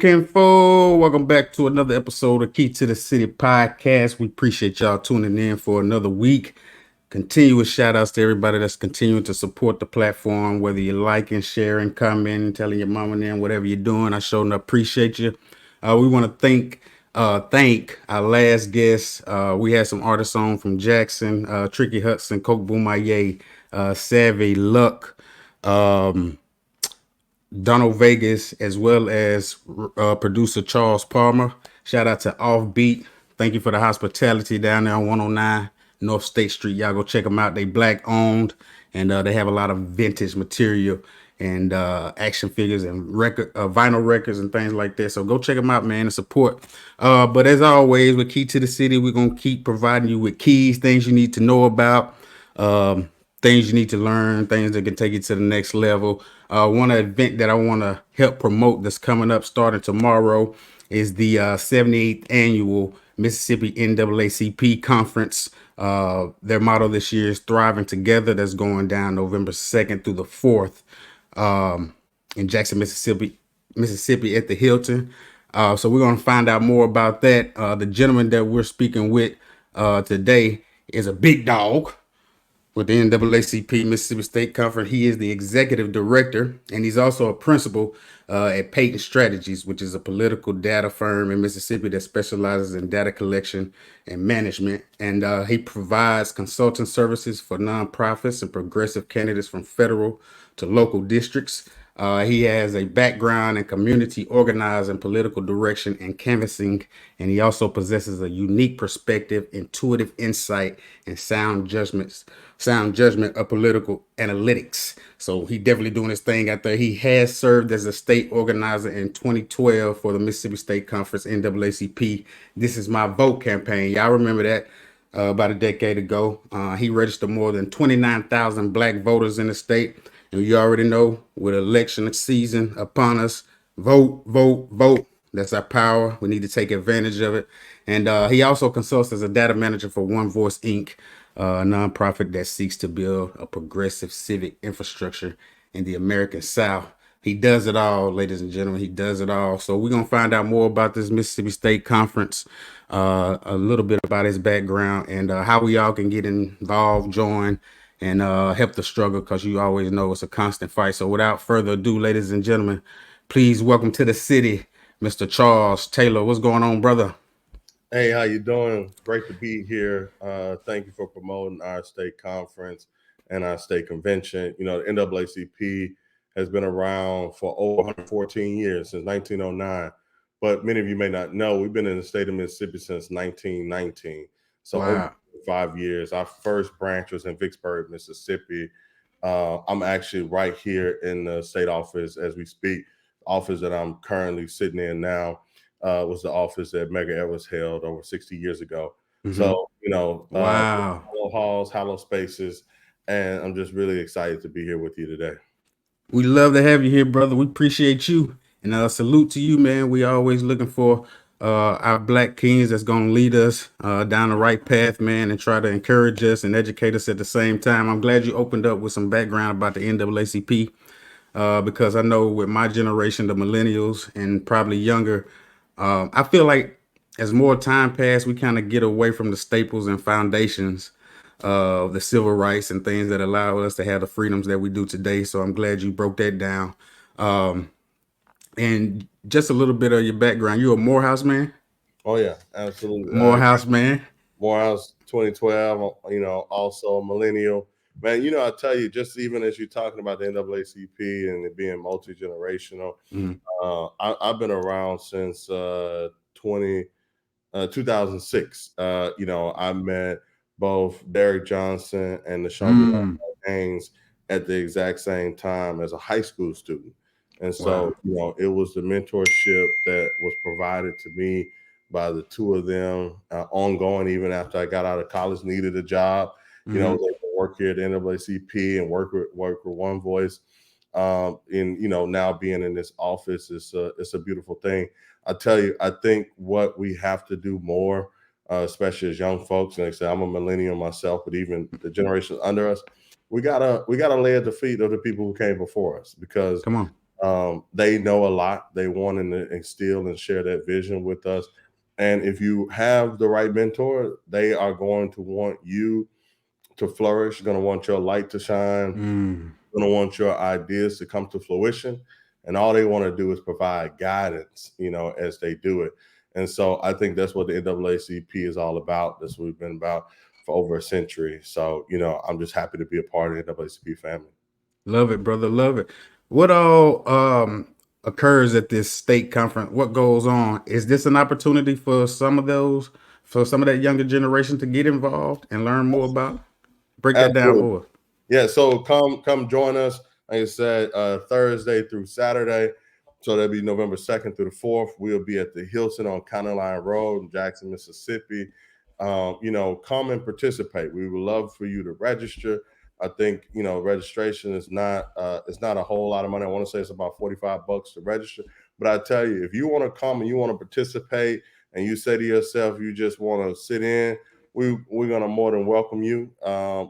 Kinfollk, welcome back to another episode of Key to the City podcast. We appreciate y'all tuning in for another week. Continuous shout outs to everybody that's continuing to support the platform, whether you're liking, sharing, commenting, telling your mom and them, whatever you're doing. I sure appreciate you. We want to thank our last guest. We had some artists on from Jackson, Tricky Hudson, Coke Boomaye, Savvy Luck, Donald Vegas, as well as producer Charles Palmer. Shout out to Offbeat. Thank you for the hospitality down there on 109 North State Street. Y'all go check them out. They Black owned, and they have a lot of vintage material and action figures and vinyl records and things like that. So go check them out, man, and support. But as always, with Key to the City, we're going to keep providing you with keys, things you need to know about, things you need to learn, things that can take you to the next level. One event that I want to help promote that's coming up starting tomorrow is the 78th Annual Mississippi NAACP Conference. Their motto this year is Thriving Together. That's going down November 2nd through the 4th in Jackson, Mississippi at the Hilton. So we're going to find out more about that. The gentleman that we're speaking with today is a big dog with the NAACP Mississippi State Conference. He is the executive director, and he's also a principal at Peyton Strategies, which is a political data firm in Mississippi that specializes in data collection and management. And he provides consulting services for nonprofits and progressive candidates from federal to local districts. He has a background in community organizing, political direction, and canvassing, and he also possesses a unique perspective, intuitive insight, and sound judgment of political analytics. So he definitely doing his thing out there. He has served as a state organizer in 2012 for the Mississippi State Conference NAACP. This Is My Vote campaign. Y'all remember that about a decade ago. He registered more than 29,000 Black voters in the state. And you already know, with election season upon us, vote, vote, vote. That's our power. We need to take advantage of it. And he also consults as a data manager for One Voice, Inc., a nonprofit that seeks to build a progressive civic infrastructure in the American South. He does it all, ladies and gentlemen. He does it all. So we're going to find out more about this Mississippi State Conference, a little bit about his background, and how we all can get involved, join, and help the struggle, because you always know it's a constant fight. So without further ado, ladies and gentlemen, please welcome to the city, Mr. Charles Taylor. What's going on, brother? Hey, how you doing? Great to be here. Thank you for promoting our state conference and our state convention. You know, the NAACP has been around for over 114 years, since 1909. But many of you may not know, we've been in the state of Mississippi since 1919. So Wow. over 5 years. Our first branch was in Vicksburg, Mississippi. I'm actually right here in the state office as we speak. The office that I'm currently sitting in now was the office that Medgar Evers held over 60 years ago. Mm-hmm. So, you know, wow. Hollow halls, hollow spaces, and I'm just really excited to be here with you today. We love to have you here, brother. We appreciate you, and salute to you, man. We always looking for our Black kings that's going to lead us down the right path, man, and try to encourage us and educate us at the same time. I'm glad you opened up with some background about the NAACP because I know with my generation, the millennials and probably younger, I feel like as more time passes, we kind of get away from the staples and foundations of the civil rights and things that allow us to have the freedoms that we do today. So I'm glad you broke that down. And just a little bit of your background. You a Morehouse man? Oh yeah, absolutely. Morehouse man. Morehouse 2012. You know, also a millennial man. You know, I tell you, just even as you're talking about the NAACP and it being multi-generational, I've been around since 2006. You know, I met both Derrick Johnson and Nashawn Haynes at the exact same time as a high school student. And so, you know, it was the mentorship that was provided to me by the two of them ongoing, even after I got out of college, needed a job, you know, they could work here at the NAACP and work with One Voice. in now being in this office, it's a beautiful thing. I tell you, I think what we have to do more, especially as young folks, and like I said, I'm a millennial myself, but even the generation under us, we gotta lay at the feet of the people who came before us, because Come on. they know a lot. They want to instill and share that vision with us. And if you have the right mentor, they are going to want you to flourish, going to want your light to shine, going to want your ideas to come to fruition. And all they want to do is provide guidance, as they do it. And so I think that's what the NAACP is all about. That's what we've been about for over a century. So, I'm just happy to be a part of the NAACP family. Love it, brother. Love it. What all occurs at this state conference? What goes on? Is this an opportunity for some of that younger generation to get involved and learn more about it? Break that down Absolutely. for us. Yeah, so come join us. Like I said, Thursday through Saturday. So that'll be November 2nd through the 4th. We'll be at the Hilton on County Line Road in Jackson, Mississippi. Come and participate. We would love for you to register. I think registration is not a whole lot of money. I want to say it's about $45 to register. But I tell you, if you want to come and you want to participate, and you say to yourself you just want to sit in, we're gonna more than welcome you.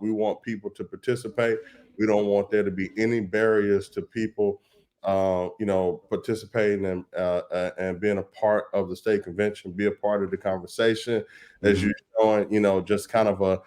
We want people to participate. We don't want there to be any barriers to people, participating and being a part of the state convention, be a part of the conversation. As you're showing, just kind of a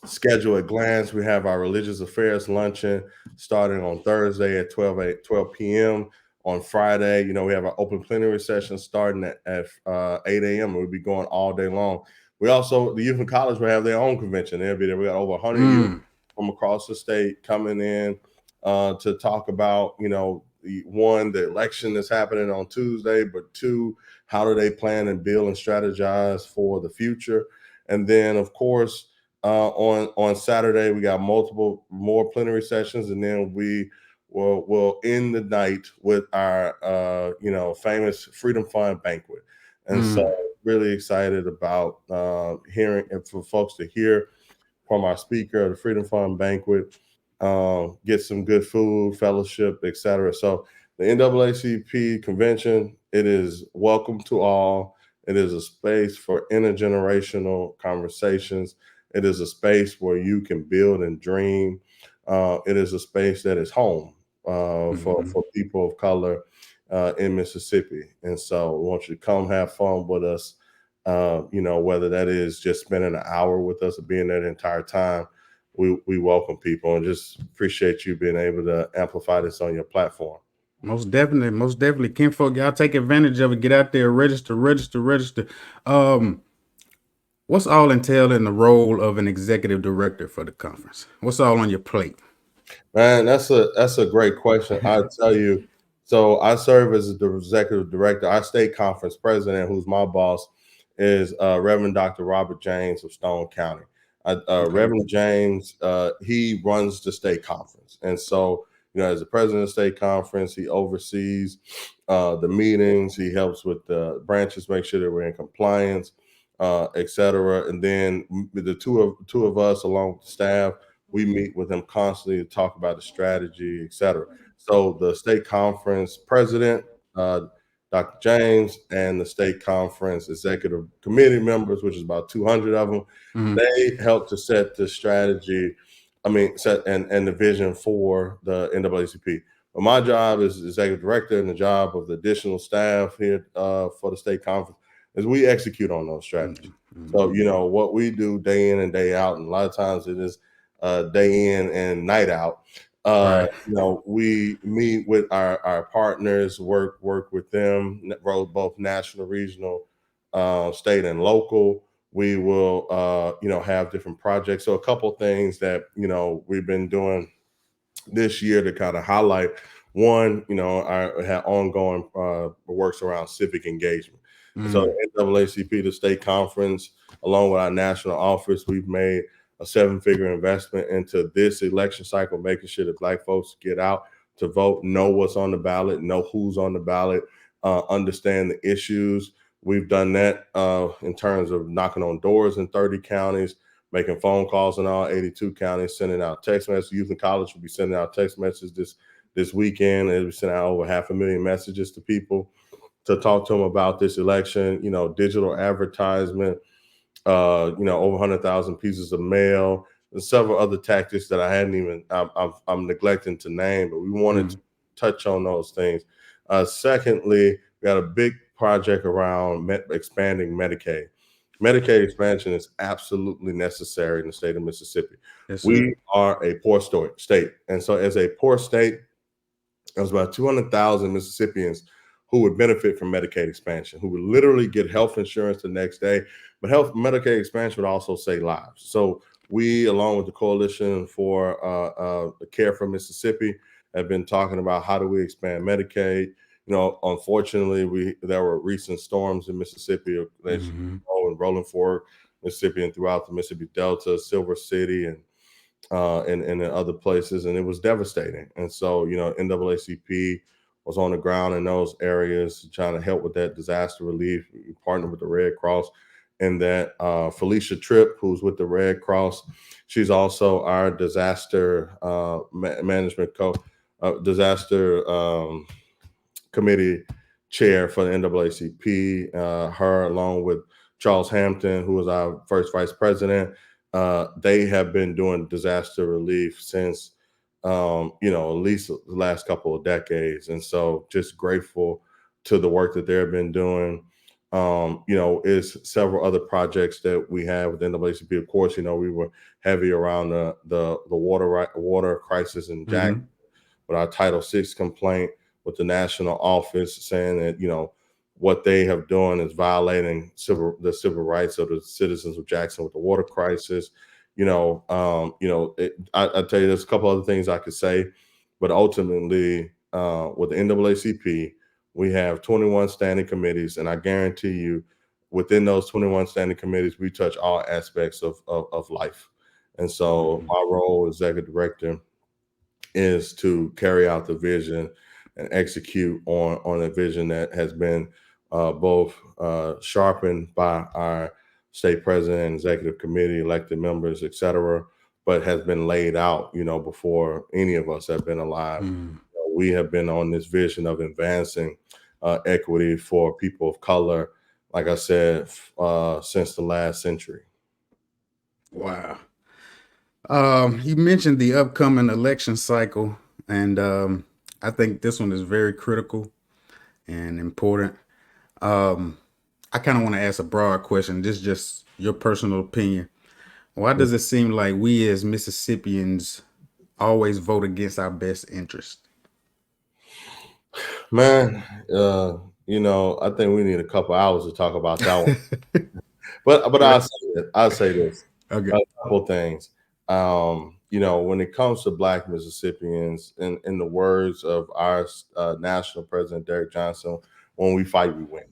schedule at glance. We have our religious affairs luncheon starting on Thursday at 12 p.m. On Friday, we have our open plenary session starting at 8 a.m. We'll be going all day long. We also, the youth in college will have their own convention. They'll be there. We got over 100 youth from across the state coming in to talk about, the election that's happening on Tuesday, but two, how do they plan and build and strategize for the future? And then, of course, on Saturday, we got multiple more plenary sessions, and then we'll end the night with our famous Freedom Fund banquet. And so really excited about hearing, and for folks to hear from our speaker at the Freedom Fund banquet, get some good food, fellowship, etc. So the NAACP convention, it is welcome to all. It is a space for intergenerational conversations. It is a space where you can build and dream. It is a space that is home for people of color in Mississippi. And so we want you to come have fun with us, whether that is just spending an hour with us or being there the entire time. We welcome people and just appreciate you being able to amplify this on your platform. Most definitely. Kinfolk, y'all take advantage of it. Get out there, register. What's all entailed in the role of an executive director for the conference? What's all on your plate? Man, that's a great question. I tell you, so I serve as the executive director. Our state conference president, who's my boss, is Reverend Dr. Robert James of Stone County. Reverend James, he runs the state conference, and so as the president of the state conference, he oversees the meetings. He helps with the branches, make sure that we're in compliance, etc. And then the two of us, along with the staff, we meet with him constantly to talk about the strategy, etc. So the state conference president, Dr. James, and the state conference executive committee members, which is about 200 of them, they help to set the strategy. Set and the vision for the NAACP. But my job as executive director, and the job of the additional staff here for the state conference, is we execute on those strategies. So what we do day in and day out, and a lot of times it is day in and night out. We meet with our partners, work with them, both national, regional, state, and local. We will, have different projects. So a couple things that, we've been doing this year to kind of highlight. One, I had ongoing works around civic engagement. So NAACP, the state conference, along with our national office, we've made a 7-figure investment into this election cycle, making sure that Black folks get out to vote, know what's on the ballot, know who's on the ballot, understand the issues. We've done that in terms of knocking on doors in 30 counties, making phone calls in all 82 counties, sending out text messages. Youth in college will be sending out text messages this weekend. They'll be sending out over 500,000 messages to people to talk to them about this election. Digital advertisement, over 100,000 pieces of mail, and several other tactics that I hadn't even, I'm neglecting to name, but we wanted to touch on those things. Secondly, we got a big project around expanding Medicaid. Medicaid expansion is absolutely necessary in the state of Mississippi. Yes, we are a poor state. And so as a poor state, there's about 200,000 Mississippians who would benefit from Medicaid expansion, who would literally get health insurance the next day. But Medicaid expansion would also save lives. So we, along with the Coalition for Care for Mississippi, have been talking about how do we expand Medicaid. Unfortunately, there were recent storms in Mississippi, in Rolling Fork, Mississippi, and throughout the Mississippi Delta, Silver City, and in other places, and it was devastating. And so, NAACP was on the ground in those areas trying to help with that disaster relief. We partnered with the Red Cross, and that Felicia Tripp, who's with the Red Cross, she's also our disaster management disaster committee chair for the NAACP. Her, along with Charles Hampton, who was our first vice president, they have been doing disaster relief since, at least the last couple of decades. And so just grateful to the work that they've been doing. Is several other projects that we have with NAACP. Of course, we were heavy around the water crisis in Jackson with our Title VI complaint with the national office saying that, what they have done is violating the civil rights of the citizens of Jackson with the water crisis. I tell you, there's a couple other things I could say, but ultimately, with the NAACP, we have 21 standing committees, and I guarantee you, within those 21 standing committees, we touch all aspects of life. And so, my role as executive director is to carry out the vision and execute on a vision that has been both sharpened by our state president and executive committee, elected members, et cetera, but has been laid out, before any of us have been alive. We have been on this vision of advancing equity for people of color, like I said, since the last century. Wow. You mentioned the upcoming election cycle, and I think this one is very critical and important. I kind of want to ask a broad question. This is just your personal opinion. Why does it seem like we as Mississippians always vote against our best interest? Man, I think we need a couple hours to talk about that one. But I'll say this. Okay. A couple things. When it comes to Black Mississippians, in the words of our national president, Derrick Johnson, when we fight, we win.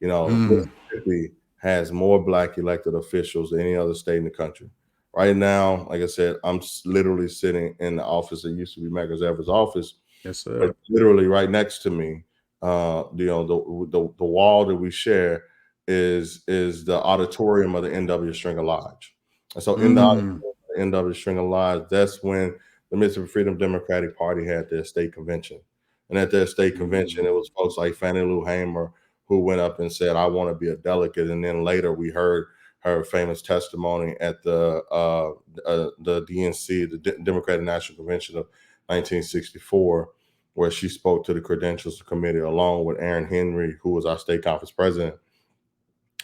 Mississippi has more Black elected officials than any other state in the country. Right now, like I said, I'm literally sitting in the office that used to be Medgar Evers' office. Yes, sir. But literally right next to me, the wall that we share is the auditorium of the NW Stringer Lodge. And so in the NW Stringer Lodge, that's when the Mississippi Freedom Democratic Party had their state convention. And at their state convention, it was folks like Fannie Lou Hamer who went up and said, I want to be a delegate. And then later we heard her famous testimony at the DNC, the Democratic National Convention of 1964, where she spoke to the Credentials Committee along with Aaron Henry, who was our state conference president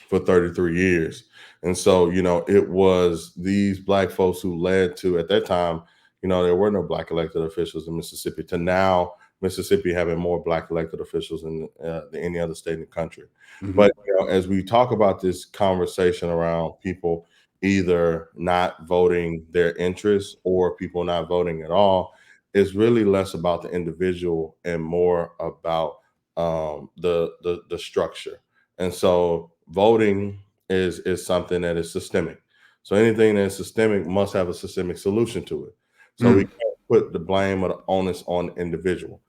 for 33 years. And so, it was these Black folks who led to, at that time, there were no Black elected officials in Mississippi, to now Mississippi having more Black elected officials than any other state in the country. But as we talk about this conversation around people either not voting their interests or people not voting at all, it's really less about the individual and more about the structure. And so voting is something that is systemic. So anything that's systemic must have a systemic solution to it. So we can't put the blame or the onus on the individual.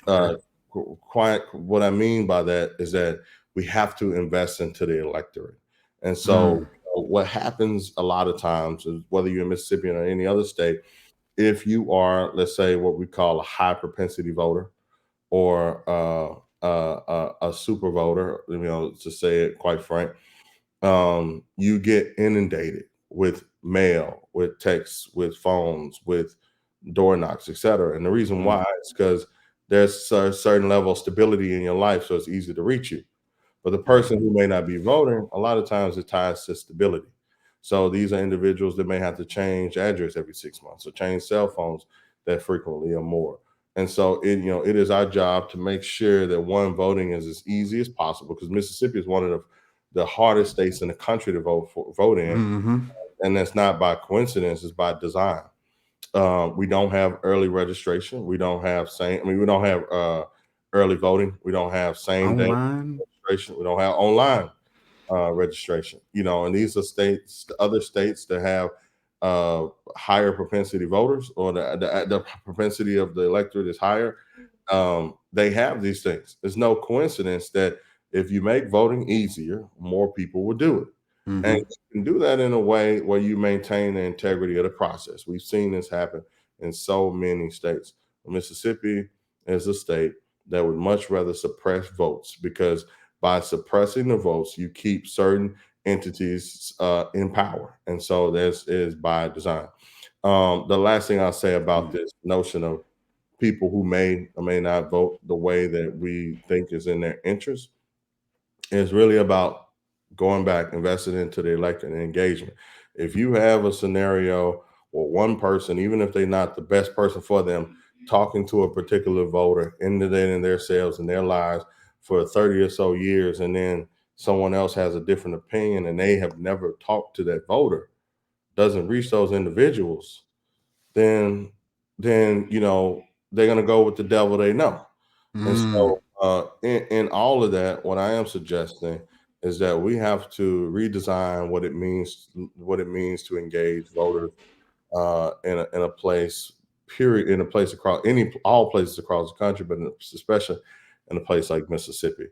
What I mean by that is that we have to invest into the electorate. And so what happens a lot of times is, whether you're in Mississippi or any other state, if you are, let's say, what we call a high propensity voter, or a super voter, to say it quite frank, you get inundated with mail, with texts, with phones, with door knocks, etc. And the reason why is because there's a certain level of stability in your life, so it's easy to reach you. But the person who may not be voting, a lot of times it ties to stability. So these are individuals that may have to change address every 6 months or change cell phones that frequently or more. And so it is our job to make sure that voting is as easy as possible, because Mississippi is one of the hardest states in the country to vote in, and that's not by coincidence; it's by design. We don't have early registration. We don't have we don't have early voting. We don't have same day Online. registration. We don't have online registration. And these are other states that have higher propensity voters, or the propensity of the electorate is higher. They have these things. It's no coincidence that if you make voting easier, more people will do it. And you can do that in a way where you maintain the integrity of the process. We've seen this happen in so many states. Mississippi is a state that would much rather suppress votes, because by suppressing the votes, you keep certain entities in power. And so this is by design. The last thing I'll say about this notion of people who may or may not vote the way that we think is in their interest is really about going back, investing into the electorate and engagement. If you have a scenario where one person, even if they're not the best person for them, talking to a particular voter, inundating themselves and their lives for 30 or so years, and then someone else has a different opinion and they have never talked to that voter, doesn't reach those individuals, then they're gonna go with the devil they know. And so, in all of that, what I am suggesting is that we have to redesign what it means to engage voters in a place, period, in a place across all places across the country, but especially in a place like Mississippi,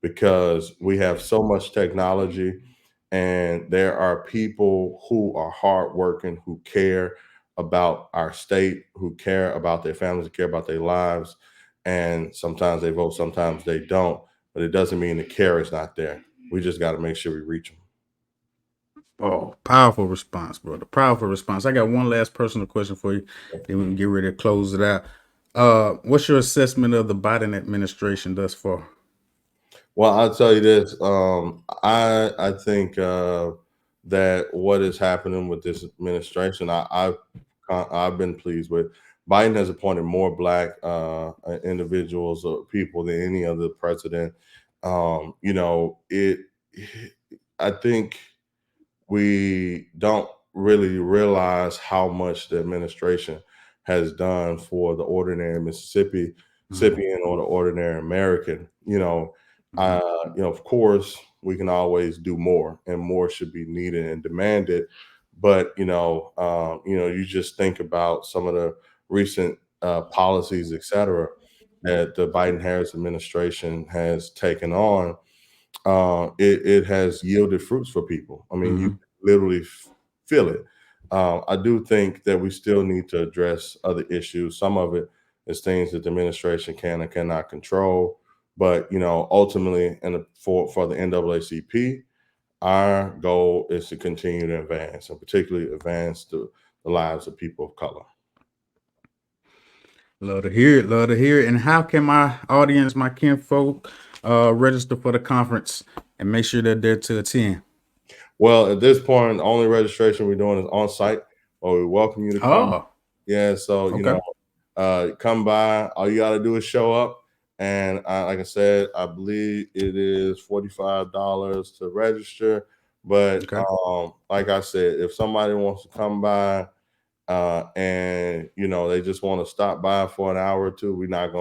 because we have so much technology, and there are people who are hardworking, who care about our state, who care about their families, who care about their lives, and sometimes they vote, sometimes they don't. But it doesn't mean the care is not there. We just got to make sure we reach them. Oh, powerful response, brother. Powerful response. I got one last personal question for you. Then we can get ready to close it out. What's your assessment of the Biden administration thus far? Well, I'll tell you this. I think that what is happening with this administration, I've been pleased with. Biden has appointed more Black individuals or people than any other president. It. I think we don't really realize how much the administration has done for the ordinary Mississippian or the ordinary American. Of course, we can always do more, and more should be needed and demanded. But you just think about some of the recent policies, et cetera, that the Biden-Harris administration has taken on. It has yielded fruits for people. I mean, you literally feel it. I do think that we still need to address other issues. Some of it is things that the administration can and cannot control. But ultimately, and for the NAACP, our goal is to continue to advance, and particularly advance the lives of people of color. Love to hear it. Love to hear it. And how can my audience, my kinfolk, register for the conference and make sure that they're to attend? Well, at this point, the only registration we're doing is on site. Well, we welcome you to come. Oh, Yeah, so okay. come by. All you got to do is show up. And like I said, I believe it is $45 to register. But Okay. like I said, if somebody wants to come by and they just want to stop by for an hour or two, we're not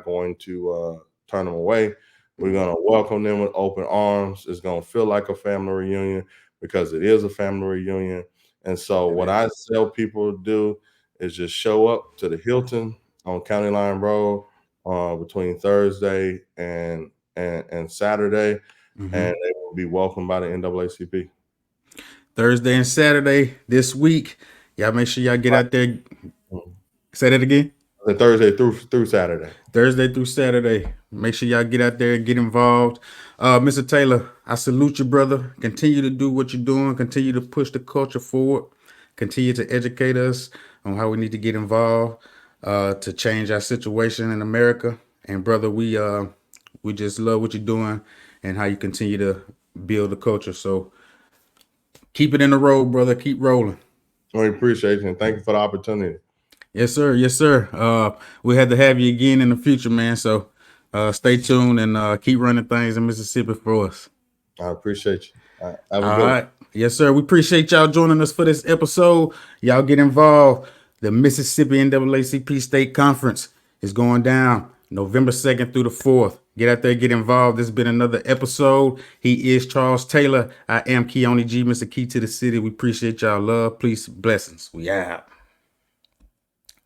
going to turn them away. We're going to welcome them with open arms. It's going to feel like a family reunion, because it is a family reunion. And so what I tell people to do is just show up to the Hilton on County Line Road between Thursday and Saturday, and they will be welcomed by the NAACP. Thursday and Saturday this week. Y'all make sure y'all get out there. Say that again. Thursday through Saturday. Thursday through Saturday. Make sure y'all get out there and get involved. Mr. Taylor, I salute you, brother. Continue to do what you're doing. Continue to push the culture forward. Continue to educate us on how we need to get involved to change our situation in America. And brother, we just love what you're doing and how you continue to build the culture. So keep it in the road, brother. Keep rolling. We appreciate you and thank you for the opportunity. Yes, sir. Yes, sir. We had to have you again in the future, man. So stay tuned and keep running things in Mississippi for us. I appreciate you. All right. Have a All good right. Yes, sir. We appreciate y'all joining us for this episode. Y'all get involved. The Mississippi NAACP State Conference is going down November 2nd through the 4th. Get out there, get involved. This has been another episode. He is Charles Taylor. I am Keone G, Mr. Key to the City. We appreciate y'all love. Peace, blessings. We out.